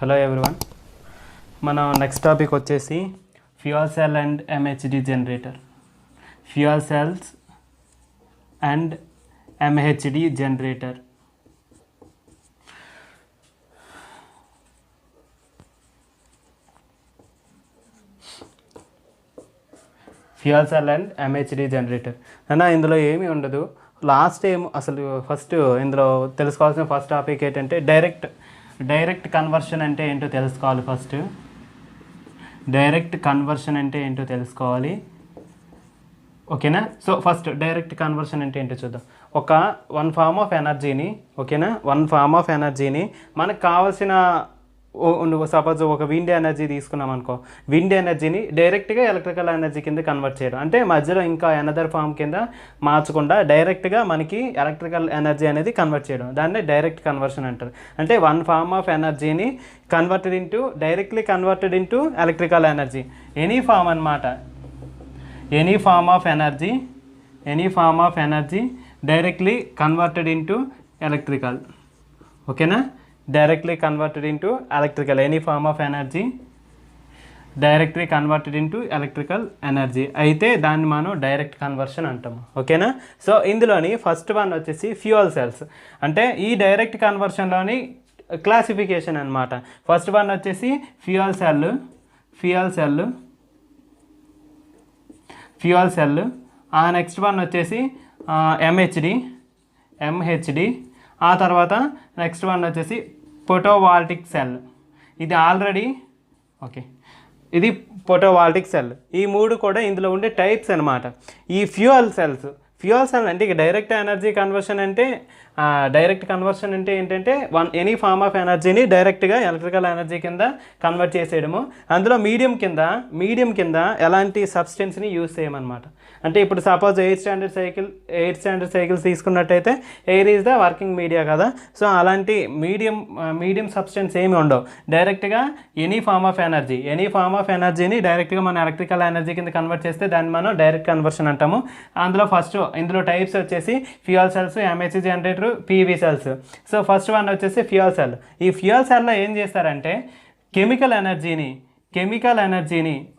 Hello everyone. మన next topic వచ్చేసి fuel cell and MHD generator. Fuel cells and MHD generator. Fuel cell and MHD generator అన్న ఇందులో ఏమీ ఉండదు. Last time అసలు ఫస్ట్ ఇందులో తెలుసుకోవాల్సిన ఫస్ట్ టాపిక్ ఏంటంటే డైరెక్ట్ కన్వర్షన్ అంటే ఏంటో తెలుసుకోవాలి. ఫస్ట్ డైరెక్ట్ కన్వర్షన్ అంటే ఏంటో తెలుసుకోవాలి, ఓకేనా. సో ఫస్ట్ డైరెక్ట్ కన్వర్షన్ అంటే ఏంటో చూద్దాం. వన్ ఫార్మ్ ఆఫ్ ఎనర్జీని, ఓకేనా, వన్ ఫార్మ్ ఆఫ్ ఎనర్జీని మనకు కావాల్సిన, సపోజ్ ఒక విండ్ ఎనర్జీ తీసుకున్నాం అనుకో, విండ్ ఎనర్జీని డైరెక్ట్గా ఎలక్ట్రికల్ ఎనర్జీ కింద కన్వర్ట్ చేయడం, అంటే మధ్యలో ఇంకా అనదర్ ఫామ్ కింద మార్చకుండా డైరెక్ట్గా మనకి ఎలక్ట్రికల్ ఎనర్జీ అనేది కన్వర్ట్ చేయడం, దాన్ని డైరెక్ట్ కన్వర్షన్ అంటారు. అంటే వన్ ఫార్మ్ ఆఫ్ ఎనర్జీని directly converted into electrical energy, any form అనమాట. Any form of energy directly converted into electrical, ఓకేనా. Directly converted into electrical, any form of energy directly converted into electrical energy అయితే దాన్ని మనం direct conversion అంటాము, ఓకేనా. So ఇందులోని first one వచ్చేసి fuel cells. అంటే ఈ డైరెక్ట్ కన్వర్షన్లోని క్లాసిఫికేషన్ అనమాట. ఫస్ట్ వన్ వచ్చేసి ఫ్యూయల్ సెల్. నెక్స్ట్ వన్ వచ్చేసి ఎంహెచ్డి. ఆ తర్వాత నెక్స్ట్ వన్ వచ్చేసి ఫోటోవాల్టిక్ సెల్. ఇది ఆల్రెడీ ఓకే, ఇది ఫోటోవాల్టిక్ సెల్. ఈ మూడు కూడా ఇందులో ఉండే టైప్స్ అనమాట. ఈ ఫ్యూయల్ సెల్ అంటే ఇక డైరెక్ట్ కన్వర్షన్ అంటే ఏంటంటే ఎనీ ఫార్మ్ ఆఫ్ ఎనర్జీని డైరెక్ట్గా ఎలక్ట్రికల్ ఎనర్జీ కింద కన్వర్ట్ చేసేయడము. అందులో మీడియం కింద ఎలాంటి సబ్స్టెన్స్ని యూజ్ చేయమన్నమాట. అంటే ఇప్పుడు సపోజ్ ఎయిర్ స్టాండర్డ్ సైకిల్స్ తీసుకున్నట్టయితే air is the working media కదా. సో అలాంటి మీడియం సబ్స్టెన్స్ ఏమి ఉండవు. డైరెక్ట్గా ఎనీ ఫార్మ్ ఆఫ్ ఎనర్జీని డైరెక్ట్గా మన ఎలక్ట్రికల్ ఎనర్జీ కింద కన్వర్ట్ చేస్తే దాన్ని మనం డైరెక్ట్ కన్వర్షన్ అంటాము. ఇందులో టైప్స్ వచ్చేసి fuel cells, MHD generator, PV cells. So first one వచ్చేసి ఫ్యూయల్ సెల్. ఈ ఫ్యూయల్ సెల్లో ఏం చేస్తారంటే కెమికల్ ఎనర్జీని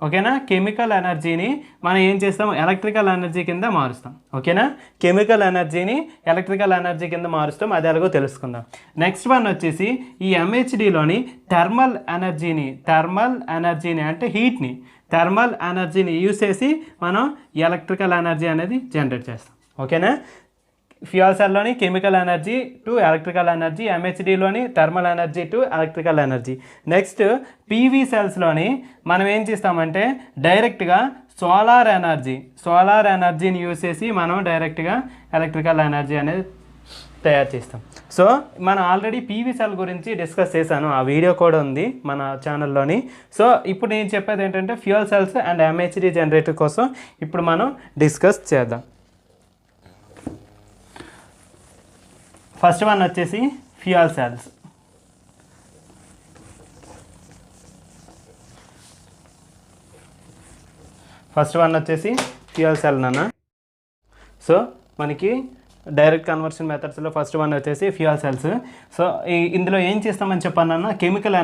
ఓకేనా, కెమికల్ ఎనర్జీని మనం ఏం చేస్తాం, ఎలక్ట్రికల్ ఎనర్జీ కింద మారుస్తాం, ఓకేనా. కెమికల్ ఎనర్జీని ఎలక్ట్రికల్ ఎనర్జీ కింద మారుస్తాం, అది ఎలాగో తెలుసుకుందాం. నెక్స్ట్ వన్ వచ్చేసి ఈ ఎంహెచ్డిలోని థర్మల్ ఎనర్జీని అంటే థర్మల్ ఎనర్జీని యూజ్ చేసి మనం ఎలక్ట్రికల్ ఎనర్జీ అనేది జనరేట్ చేస్తాం, ఓకేనా. ఫ్యూయల్ సెల్లోని chemical energy to electrical energy, ఎంహెచ్డిలోని thermal energy to electrical energy. Next PV సెల్స్లోని మనం ఏం చేస్తామంటే డైరెక్ట్గా సోలార్ ఎనర్జీని యూజ్ చేసి మనం డైరెక్ట్గా ఎలక్ట్రికల్ ఎనర్జీ అనేది తయారు చేస్తాం. సో మనం ఆల్రెడీ పీవీ సెల్ గురించి డిస్కస్ చేశాను, ఆ వీడియో కూడా ఉంది మన ఛానల్లోని. సో ఇప్పుడు నేను చెప్పేది ఏంటంటే fuel cells and MHD generator కోసం ఇప్పుడు మనం డిస్కస్ చేద్దాం. ఫస్ట్ వన్ వచ్చేసి ఫ్యూయల్ సెల్స్. ఫ్యూయల్ సెల్ నాన్న. సో మనకి డైరెక్ట్ కన్వర్షన్ మెథడ్స్లో ఫస్ట్ వన్ వచ్చేసి ఫ్యూయల్ సెల్స్. సో ఇందులో ఏం చేస్తామని చెప్పానన్నా, కెమికల్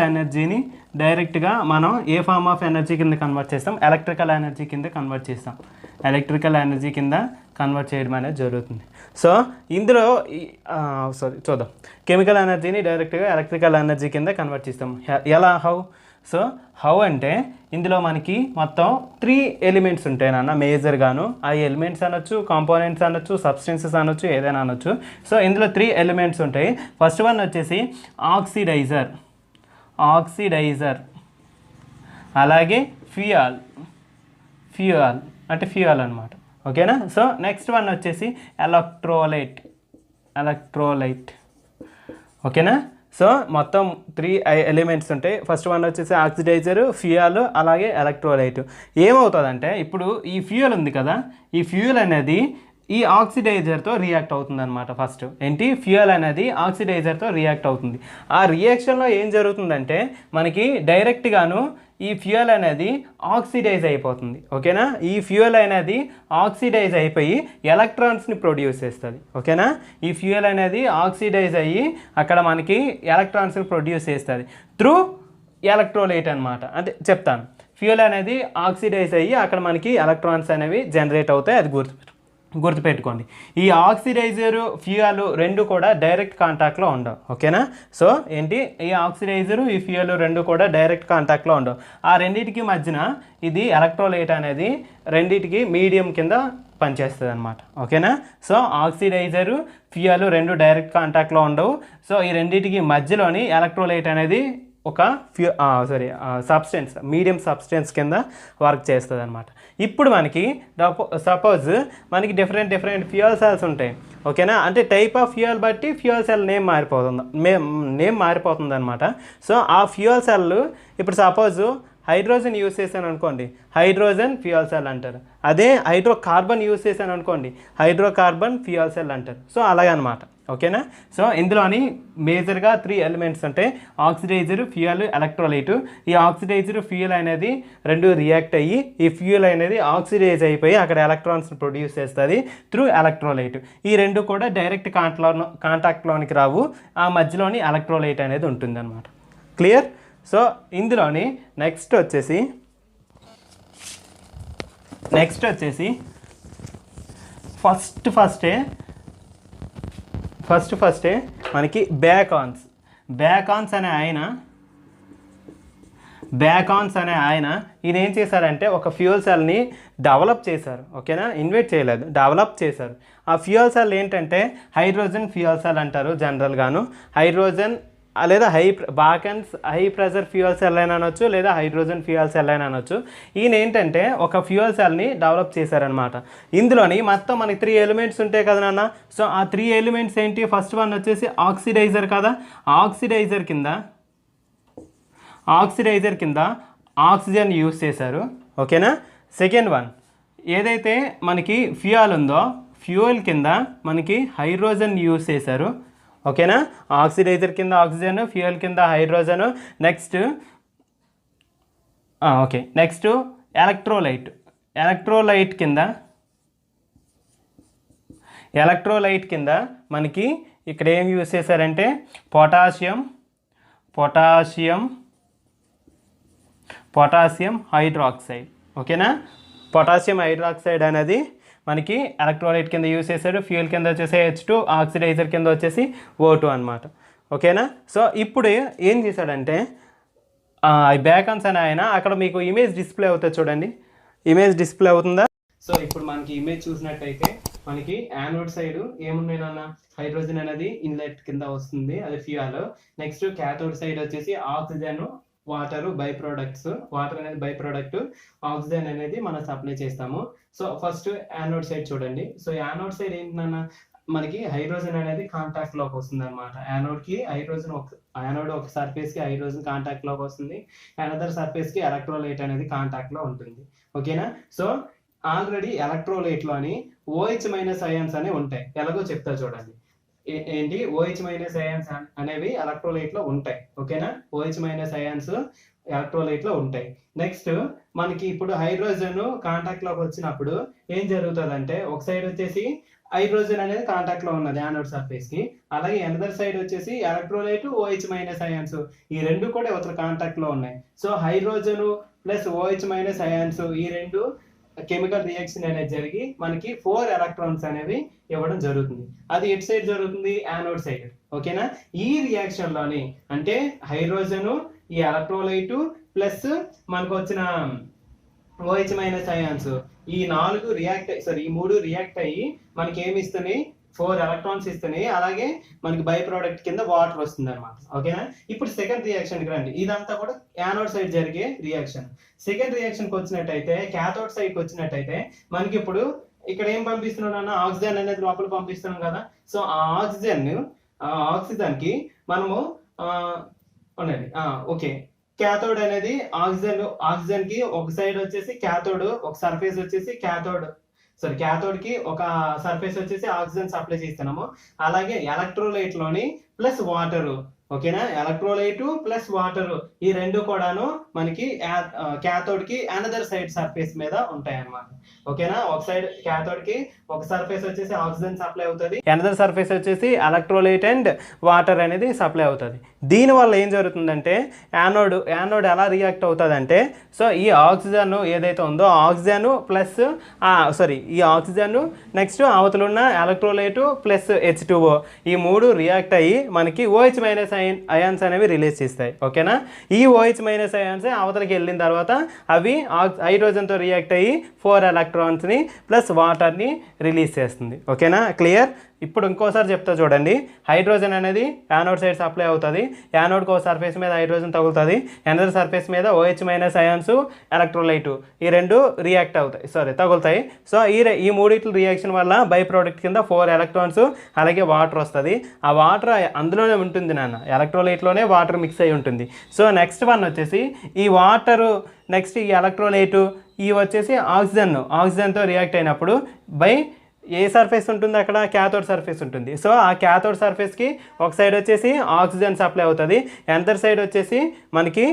ఎనర్జీని డైరెక్ట్గా మనం ఏ ఫార్మ్ ఆఫ్ ఎనర్జీ కింద కన్వర్ట్ చేస్తాం, ఎలక్ట్రికల్ ఎనర్జీ కింద కన్వర్ట్ చేయడం అనేది జరుగుతుంది. సో ఇందులో చూద్దాం. కెమికల్ ఎనర్జీని డైరెక్ట్గా ఎలక్ట్రికల్ ఎనర్జీ కింద కన్వర్ట్ చేస్తాం. ఎలా, హౌ అంటే ఇందులో మనకి మొత్తం 3 ఎలిమెంట్స్ ఉంటాయి నాన్న మేజర్గాను. ఆ ఎలిమెంట్స్ అనొచ్చు, కాంపోనెంట్స్ అనొచ్చు, సబ్స్టెన్సెస్ అనొచ్చు, ఏదైనా అనొచ్చు. సో ఇందులో 3 ఎలిమెంట్స్ ఉంటాయి. ఫస్ట్ వన్ వచ్చేసి ఆక్సిడైజర్, అలాగే ఫ్యూయల్ అంటే ఫ్యూయల్ అనమాట, ఓకేనా. సో నెక్స్ట్ వన్ వచ్చేసి ఎలక్ట్రోలైట్, ఓకేనా. సో మొత్తం 3 ఎలిమెంట్స్ ఉంటాయి. ఫస్ట్ వన్ వచ్చేసి ఆక్సిడైజర్, ఫ్యూయల్, అలాగే ఎలక్ట్రోలైట్. ఏమవుతుందంటే ఇప్పుడు ఈ ఫ్యూయల్ ఉంది కదా, ఈ ఫ్యూయల్ అనేది ఈ ఆక్సిడైజర్తో రియాక్ట్ అవుతుంది అనమాట. ఫస్ట్ ఏంటి, ఫ్యూయల్ అనేది ఆక్సిడైజర్తో రియాక్ట్ అవుతుంది. ఆ రియాక్షన్లో ఏం జరుగుతుందంటే మనకి డైరెక్ట్గాను ఈ ఫ్యూయల్ అనేది ఆక్సిడైజ్ అయిపోతుంది. ఓకేనా, ఈ ఫ్యూయల్ అనేది ఆక్సిడైజ్ అయిపోయి ఎలక్ట్రాన్స్ని ప్రొడ్యూస్ చేస్తుంది. ఓకేనా, ఈ ఫ్యూయల్ అనేది ఆక్సిడైజ్ అయ్యి అక్కడ మనకి ఎలక్ట్రాన్స్ని ప్రొడ్యూస్ చేస్తుంది త్రూ ఎలక్ట్రోలైట్ అనమాట. అంటే చెప్తాను, ఫ్యూయల్ అనేది ఆక్సిడైజ్ అయ్యి అక్కడ మనకి ఎలక్ట్రాన్స్ అనేవి జనరేట్ అవుతాయి. అది గుర్తుపెట్టుకోండి. ఈ ఆక్సిడైజరు ఫ్యూయల్ రెండు కూడా డైరెక్ట్ కాంటాక్ట్లో ఉండవు. ఓకేనా, సో ఏంటి, ఈ ఆక్సిడైజరు ఈ ఫ్యూయల్ రెండు కూడా డైరెక్ట్ కాంటాక్ట్లో ఉండవు. ఆ రెండింటికి మధ్యన ఇది ఎలక్ట్రోలైట్ అనేది రెండింటికి మీడియం కింద పనిచేస్తుంది అనమాట. ఓకేనా, సో ఆక్సిడైజరు ఫ్యూయల్ రెండు డైరెక్ట్ కాంటాక్ట్లో ఉండవు. సో ఈ రెండింటికి మధ్యలోని ఎలక్ట్రోలైట్ అనేది ఒక సబ్స్టెన్స్, మీడియం సబ్స్టెన్స్ కింద వర్క్ చేస్తుంది అనమాట. ఇప్పుడు మనకి సపోజ్ మనకి డిఫరెంట్ ఫ్యూయల్ సెల్స్ ఉంటాయి. ఓకేనా, అంటే టైప్ ఆఫ్ ఫ్యూయల్ బట్టి ఫ్యూయల్ సెల్ నేమ్ మారిపోతుంది అనమాట. సో ఆ ఫ్యూయల్ సెల్ ఇప్పుడు సపోజ్ హైడ్రోజన్ యూస్ చేశాను అనుకోండి, హైడ్రోజన్ ఫ్యూయల్ సెల్ అంటారు. అదే హైడ్రోకార్బన్ యూస్ చేశాను అనుకోండి, హైడ్రోకార్బన్ ఫ్యూయల్ సెల్ అంటారు. సో అలాగనమాట. ఓకేనా, సో ఇందులోని మేజర్గా 3 ఎలిమెంట్స్ ఉంటాయి: ఆక్సిడైజర్, ఫ్యూయల్, ఎలక్ట్రోలైట్. ఈ ఆక్సిడైజర్ ఫ్యూయల్ అనేది రెండు రియాక్ట్ అయ్యి ఈ ఫ్యూయల్ అనేది ఆక్సిడైజ్ అయిపోయి అక్కడ ఎలక్ట్రాన్స్ ప్రొడ్యూస్ చేస్తుంది త్రూ ఎలక్ట్రోలైట్. ఈ రెండు కూడా డైరెక్ట్ కాంటాక్ట్లోనికి రావు, ఆ మధ్యలోని ఎలక్ట్రోలైట్ అనేది ఉంటుందన్నమాట. క్లియర్? సో ఇందులోని నెక్స్ట్ వచ్చేసి ఫస్టే మనకి బ్యాకాన్స్ అనే ఆయన ఈయన ఏం చేశారంటే ఒక ఫ్యూయల్ సెల్ని డెవలప్ చేశారు. ఓకేనా, ఇన్వెంట్ చేయలేదు, డెవలప్ చేశారు. ఆ ఫ్యూయల్ సెల్ ఏంటంటే హైడ్రోజన్ ఫ్యూయల్ సెల్ అంటారు జనరల్గాను. హైడ్రోజన్ లేదా బాకాన్స్ హై ప్రెషర్ ఫ్యూయల్ సెల్ అయినా అనొచ్చు, లేదా హైడ్రోజన్ ఫ్యూయల్ సెల్ అయినా అనొచ్చు. ఈయన ఏంటంటే ఒక ఫ్యూయల్ సెల్ని డెవలప్ చేశారనమాట. ఇందులోని మొత్తం మనకి 3 ఎలిమెంట్స్ ఉంటాయి కదా నాన్న. సో ఆ 3 ఎలిమెంట్స్ ఏంటి, ఫస్ట్ వన్ వచ్చేసి ఆక్సిడైజర్ కదా, ఆక్సిడైజర్ కింద ఆక్సిజన్ యూస్ చేశారు. ఓకేనా, సెకండ్ వన్ ఏదైతే మనకి ఫ్యూయల్ ఉందో ఫ్యూయల్ కింద మనకి హైడ్రోజన్ యూస్ చేశారు. ఓకేనా, ఆక్సిడైజర్ కింద ఆక్సిజన్, ఫ్యూయల్ కింద హైడ్రోజన్. నెక్స్ట్ ఎలక్ట్రోలైట్ కింద మనకి ఇక్కడ ఏం యూస్ చేశారంటే పొటాషియం హైడ్రాక్సైడ్. ఓకేనా, పొటాషియం హైడ్రాక్సైడ్ అనేది మనకి ఎలక్ట్రోలైట్ కింద యూస్ చేశాడు. ఫ్యూయల్ కింద వచ్చేసి H2, ఆక్సిడైజర్ కింద వచ్చేసి O2 అనమాట. ఓకేనా, సో ఇప్పుడు ఏం చేశాడంటే బ్యాకాన్స్ అని ఆయన అక్కడ మీకు ఇమేజ్ డిస్ప్లే అవుతుంది చూడండి. ఇమేజ్ డిస్ప్లే అవుతుందా? సో ఇప్పుడు మనకి ఇమేజ్ చూసినట్టయితే మనకి యానోడ్ సైడ్ ఏమున్నాయి నాన్న, హైడ్రోజన్ అనేది ఇన్లెట్ కింద వస్తుంది, అది ఫ్యూయల్. నెక్స్ట్ క్యాథోడ్ సైడ్ వచ్చేసి ఆక్సిజన్, వాటర్ అనేది బై ప్రోడక్ట్, ఆక్సిజన్ అనేది మనం సప్లై చేస్తాము. సో ఫస్ట్ యానోడ్ సైడ్ చూడండి. సో యానోడ్ సైడ్ ఏంటన్నా మనకి హైడ్రోజన్ అనేది కాంటాక్ట్ లోకి వస్తుంది అనమాట. యానోడ్ ఒక సర్ఫేస్ కి హైడ్రోజన్ కాంటాక్ట్ లోకి వస్తుంది, అనదర్ సర్ఫేస్ కి ఎలక్ట్రోలైట్ అనేది కాంటాక్ట్ లో ఉంటుంది. ఓకేనా, సో ఆల్రెడీ ఎలక్ట్రోలైట్ లోని OH మైనస్ అయాన్స్ అనేవి ఉంటాయి. ఎలాగో చెప్తా చూడండి. ఏంటి, OH మైనస్ అయాన్స్ అనేవి ఎలక్ట్రోలైట్ లో ఉంటాయి. ఓకేనా, OH మైనస్ అయాన్స్ ఎలక్ట్రోలైట్ లో ఉంటాయి. నెక్స్ట్ మనకి ఇప్పుడు హైడ్రోజన్ కాంటాక్ట్ లోకి వచ్చినప్పుడు ఏం జరుగుతుంది అంటే, ఒక సైడ్ వచ్చేసి హైడ్రోజన్ అనేది కాంటాక్ట్ లో ఉన్నది యానోడ్ సర్ఫేస్ కి, అలాగే అనదర్ సైడ్ వచ్చేసి ఎలక్ట్రోలైట్ OH మైనస్ అయాన్స్, ఈ రెండు కూడా ఇవతల కాంటాక్ట్ లో ఉన్నాయి. So hydrogen plus OH minus ions ఈ రెండు కెమికల్ రియాక్షన్ అనేది జరిగి మనకి 4 ఎలక్ట్రాన్స్ అనేవి ఇవ్వడం జరుగుతుంది. అది ఎట్ సైడ్ జరుగుతుంది, యానోడ్ సైడ్. ఓకేనా, ఈ రియాక్షన్ లోని అంటే హైడ్రోజన్, ఈ ఎలక్ట్రోలైట్ ప్లస్ మనకు వచ్చిన OH మైనస్ అయాన్స్, ఈ 3 రియాక్ట్ అయ్యి మనకి ఏమి ఇస్తున్నాయి, 4 ఎలక్ట్రాన్స్ ఇస్తున్నాయి. అలాగే మనకి బై ప్రోడక్ట్ కింద వాటర్ వస్తుంది అనమాట. ఓకేనా, ఇప్పుడు సెకండ్ రియాక్షన్ కి రండి. ఇదంతా కూడా యానోడ్ సైడ్ జరిగే రియాక్షన్. సెకండ్ రియాక్షన్ కి వచ్చినట్టయితే, క్యాథోడ్ సైడ్ కి వచ్చినట్టయితే మనకి ఇప్పుడు ఇక్కడ ఏం పంపిస్తున్నాం, ఆక్సిజన్ అనేది లోపల పంపిస్తున్నాం కదా. సో ఆ ఆక్సిజన్ కి మనము ఉండండి. ఓకే, క్యాథోడ్ అనేది ఆక్సిజన్ కి ఒక సైడ్ వచ్చేసి క్యాథోడ్, ఒక సర్ఫేస్ వచ్చేసి క్యాథోడ్ సారీ క్యాథోడ్కి ఒక సర్ఫేస్ వచ్చేసి ఆక్సిజన్ సప్లై చేస్తున్నాము. అలాగే ఎలక్ట్రోలైట్లోని ప్లస్ వాటరు, ఓకేనా, ఎలక్ట్రోలైట్ ప్లస్ వాటర్ ఈ రెండు కూడాను మనకి క్యాథోడ్ కి అనదర్ సైడ్ సర్ఫేస్ మీద ఉంటాయి అన్నమాట. ఓకేనా, ఒక సైడ్ క్యాథోడ్ కి ఒక సర్ఫేస్ వచ్చేసి ఆక్సిజన్ సప్లై అవుతుంది, అనదర్ సర్ఫేస్ వచ్చేసి ఎలక్ట్రోలైట్ అండ్ వాటర్ అనేది సప్లై అవుతుంది. దీనివల్ల ఏం జరుగుతుందంటే యానోడ్ ఎలా రియాక్ట్ అవుతుంది అంటే, సో ఈ ఆక్సిజన్ ఏదైతే ఉందో ఆక్సిజన్ ప్లస్ ఈ ఆక్సిజన్ నెక్స్ట్ అవతల ఉన్న ఎలక్ట్రోలైట్ ప్లస్ H2O ఈ మూడు రియాక్ట్ అయ్యి మనకి OH మైనస్ అయాన్స్ అనేవి రిలీజ్ చేస్తాయి. ఓకేనా, ఈ OH మైనస్ అయాన్స్ అవతలకి వెళ్ళిన తర్వాత అవి హైడ్రోజన్తో రియాక్ట్ అయ్యి 4 ఎలక్ట్రాన్స్ని ప్లస్ వాటర్ని రిలీజ్ చేస్తుంది. ఓకేనా, క్లియర్. ఇప్పుడు ఇంకోసారి చెప్తా చూడండి. హైడ్రోజన్ అనేది యానోడ్ సైడ్ సప్లై అవుతుంది, యానోడ్కి ఒక సర్ఫేస్ మీద హైడ్రోజన్ తగులుతుంది, అనదర్ సర్ఫేస్ మీద OH మైనస్ అయాన్స్ ఎలక్ట్రోలైట్ ఈ రెండు రియాక్ట్ అవుతాయి తగులుతాయి. సో ఈ మూడిట్ల రియాక్షన్ వల్ల బై ప్రోడక్ట్ కింద 4 ఎలక్ట్రాన్స్ అలాగే వాటర్ వస్తుంది. ఆ వాటర్ అందులోనే ఉంటుంది నాన్న, ఎలక్ట్రోలైట్లోనే వాటర్ మిక్స్ అయి ఉంటుంది. సో నెక్స్ట్ వన్ వచ్చేసి ఈ వాటరు నెక్స్ట్ ఈ ఎలక్ట్రోలైట్ ఇవి వచ్చేసి ఆక్సిజన్తో రియాక్ట్ అయినప్పుడు బై ఏ సర్ఫేస్ ఉంటుంది అక్కడ, క్యాథోడ్ సర్ఫేస్ ఉంటుంది. సో ఆ క్యాథోడ్ సర్ఫేస్కి ఒక సైడ్ వచ్చేసి ఆక్సిజన్ సప్లై అవుతుంది, అనదర్ సైడ్ వచ్చేసి మనకి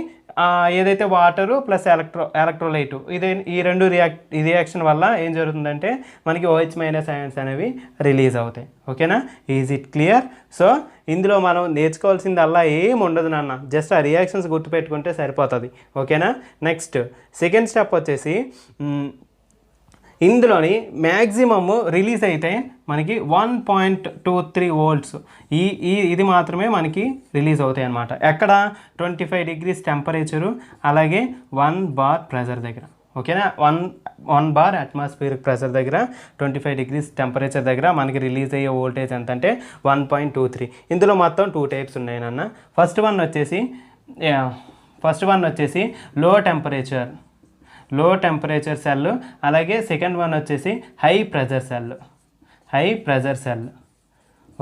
ఏదైతే వాటరు ప్లస్ ఎలక్ట్రోలైట్ ఈ రెండు రియాక్షన్ వల్ల ఏం జరుగుతుందంటే మనకి OH మైనస్ అయాన్స్ అనేవి రిలీజ్ అవుతాయి. ఓకేనా, ఈజ్ ఇట్ క్లియర్? సో ఇందులో మనం నేర్చుకోవాల్సింది అలా ఏం ఉండదు నాన్న, జస్ట్ ఆ రియాక్షన్స్ గుర్తుపెట్టుకుంటే సరిపోతుంది. ఓకేనా, నెక్స్ట్ సెకండ్ స్టెప్ వచ్చేసి ఇందులోని మ్యాక్సిమమ్ రిలీజ్ అయితే మనకి 1.23 volts ఇది మాత్రమే మనకి రిలీజ్ అవుతాయి అన్నమాట. ఎక్కడ 25 degrees టెంపరేచరు అలాగే 1 bar ప్రెజర్ దగ్గర. ఓకేనా, 1 bar అట్మాస్ఫియరిక్ ప్రెషర్ దగ్గర 25 degrees టెంపరేచర్ దగ్గర మనకి రిలీజ్ అయ్యే వోల్టేజ్ ఎంత అంటే 1.23. ఇందులో మొత్తం 2 టైప్స్ ఉన్నాయి నాన్న. ఫస్ట్ వన్ వచ్చేసి లో టెంపరేచర్ సెల్, అలాగే సెకండ్ వన్ వచ్చేసి హై ప్రెజర్ సెల్.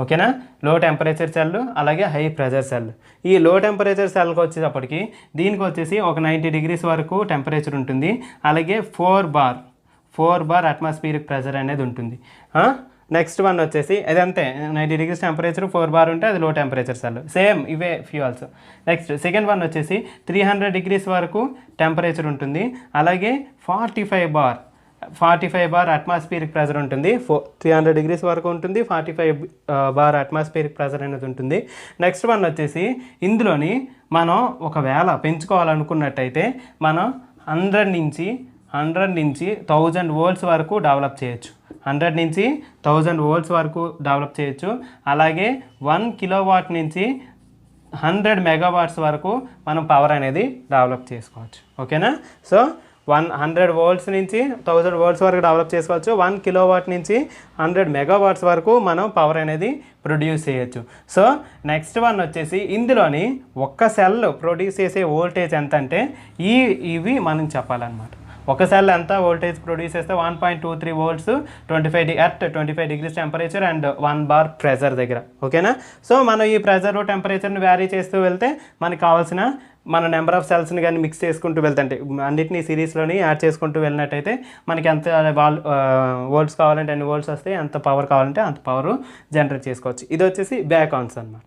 ఓకేనా, లో టెంపరేచర్ సెల్ అలాగే హై ప్రెజర్ సెల్. ఈ లో టెంపరేచర్ సెల్కి వచ్చేటప్పటికి దీనికి వచ్చేసి ఒక 90 degrees వరకు టెంపరేచర్ ఉంటుంది, అలాగే 4 bar అట్మాస్ఫియరిక్ ప్రెజర్ అనేది ఉంటుంది. నెక్స్ట్ వన్ వచ్చేసి అది అంతే, 90 degrees టెంపరేచర్ 4 bar ఉంటే అది లో టెంపరేచర్ సెల్, సేమ్ ఇవే ఫ్యూయల్స్. నెక్స్ట్ సెకండ్ వన్ వచ్చేసి 300 degrees వరకు టెంపరేచర్ ఉంటుంది, అలాగే 45 bar అట్మాస్ఫియరిక్ ప్రెజర్ ఉంటుంది. 300 degrees వరకు ఉంటుంది, 45 bar అట్మాస్ఫియరిక్ ప్రెజర్ అనేది ఉంటుంది. నెక్స్ట్ వన్ వచ్చేసి ఇందులోని మనం ఒకవేళ పెంచుకోవాలనుకున్నట్టయితే మనం 100 నుంచి 1000 volts వరకు డెవలప్ చేయొచ్చు. 100 నుంచి 1000 volts వరకు డెవలప్ చేయొచ్చు. అలాగే 1 kilowatt నుంచి 100 megawatts వరకు మనం పవర్ అనేది డెవలప్ చేసుకోవచ్చు. ఓకేనా, సో 100 volts నుంచి 1000 volts వరకు డెవలప్ చేసుకోవచ్చు. 1 kilowatt నుంచి 100 megawatts వరకు మనం పవర్ అనేది ప్రొడ్యూస్ చేయొచ్చు. సో నెక్స్ట్ వన్ వచ్చేసి ఇందులోని ఒక్క సెల్ ప్రొడ్యూస్ చేసే వోల్టేజ్ ఎంత అంటే ఇవి మనం చెప్పాలన్నమాట. ఒక సెల్ ఎంత వోల్టేజ్ ప్రొడ్యూస్ చేస్తే 1.23 volts 25 degrees temperature and 1 bar pressure దగ్గర. ఓకేనా, సో మనం ఈ ప్రెజర్ టెంపరేచర్ని వ్యారీ చేస్తూ వెళ్తే మనకు కావాల్సిన మన నెంబర్ ఆఫ్ సెల్స్ని కానీ మిక్స్ చేసుకుంటూ వెళ్తుంటే అన్నిటినీ సిరీస్లోని యాడ్ చేసుకుంటూ వెళ్ళినట్టయితే మనకి ఎంత వోల్ట్స్ కావాలంటే అన్ని వోల్ట్స్ వస్తాయి, ఎంత పవర్ కావాలంటే అంత పవర్ జనరేట్ చేసుకోవచ్చు. ఇది వచ్చేసి బ్యాక్ ఆన్స్ అనమాట.